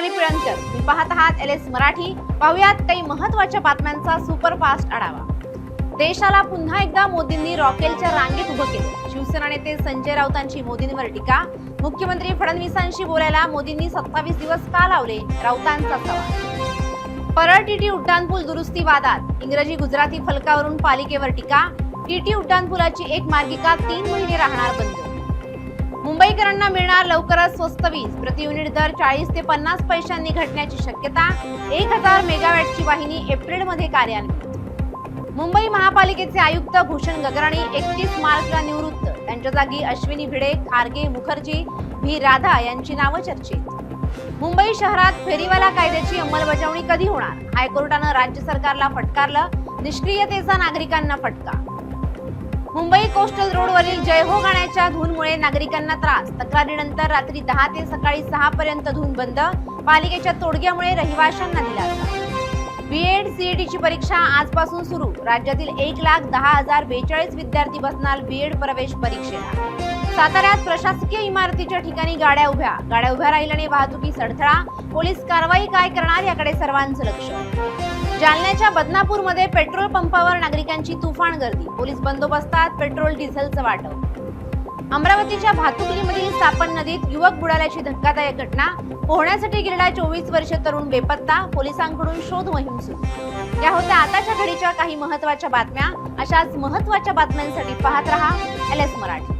सोनाली पिळणकर, मी पाहत आहात LS मराठी। पाहुयात काही महत्त्वाच्या बातम्यांचा सुपरफास्ट आढावा। देशाला पुन्हा एकदा मोदींनी रॉकेलच्या रांगेत उभं केलं। शिवसेना नेते संजय राऊतांची मोदींवर टीका। मुख्यमंत्री फडणवीसांशी बोलायला मोदींनी 27 दिवस का लावले, राऊतांचा सवाल। परळ टीटी उड्डाणपूल दुरुस्ती वादात इंग्रजी गुजराती फलकावरून पालिकेवर टीका। टीटी उड्डाणपुलाची एक मार्गिका 3 महिने राहणार बंद। मुंबईकरांना मिळणार लवकरच स्वस्त वीज, प्रति युनिट दर 40 ते 50 पैशांनी घटण्याची शक्यता। 1000 मेगावॅटची वाहिनी एप्रिलमध्ये कार्यान्वित। मुंबई महापालिकेचे आयुक्त भूषण गगराणी 31 मार्चला निवृत्त। त्यांच्या जागी अश्विनी भिडे, खारगे, मुखर्जी, व्ही राधा यांची नावं चर्चेत। मुंबई शहरात फेरीवाला कायद्याची अंमलबजावणी कधी होणार, हायकोर्टानं राज्य सरकारला फटकारलं। निष्क्रियतेचा नागरिकांना फटका। मुंबई कोस्टल रोडवरील जय हो गाण्याच्या धूनमुळे नागरिकांना त्रास। तक्रारीनंतर रात्री 10 ते सकाळी 6 पर्यंत धून बंद। पालिकेच्या तोडग्यामुळे रहिवाशांना दिलासा। बीएड सीईटीची परीक्षा आजपासून सुरू। राज्यातील 1,10,042 विद्यार्थी बसणार बीएड प्रवेश परीक्षेला। साताऱ्यात प्रशासकीय इमारतीच्या ठिकाणी गाड्या उभ्या राहिल्याने वाहतुकीस अडथळा। पोलीस कारवाई काय करणार याकडे सर्वांचं लक्ष। जालन्याच्या बदनापूरमध्ये पेट्रोल पंपावर नागरिकांची तुफान गर्दी। पोलीस बंदोबस्तात पेट्रोल डिझेलचं वाटप। अमरावतीच्या भातुकलीमधील सापन नदीत युवक बुडाल्याची धक्कादायक घटना। पोहण्यासाठी गेलेला 24 वर्षीय तरुण बेपत्ता। पोलिसांकडून शोध मोहीम सुरू। या होत्या आताच्या घडीच्या काही महत्त्वाच्या बातम्या। अशाच महत्त्वाच्या बातम्यांसाठी पाहत रहा LS मराठी।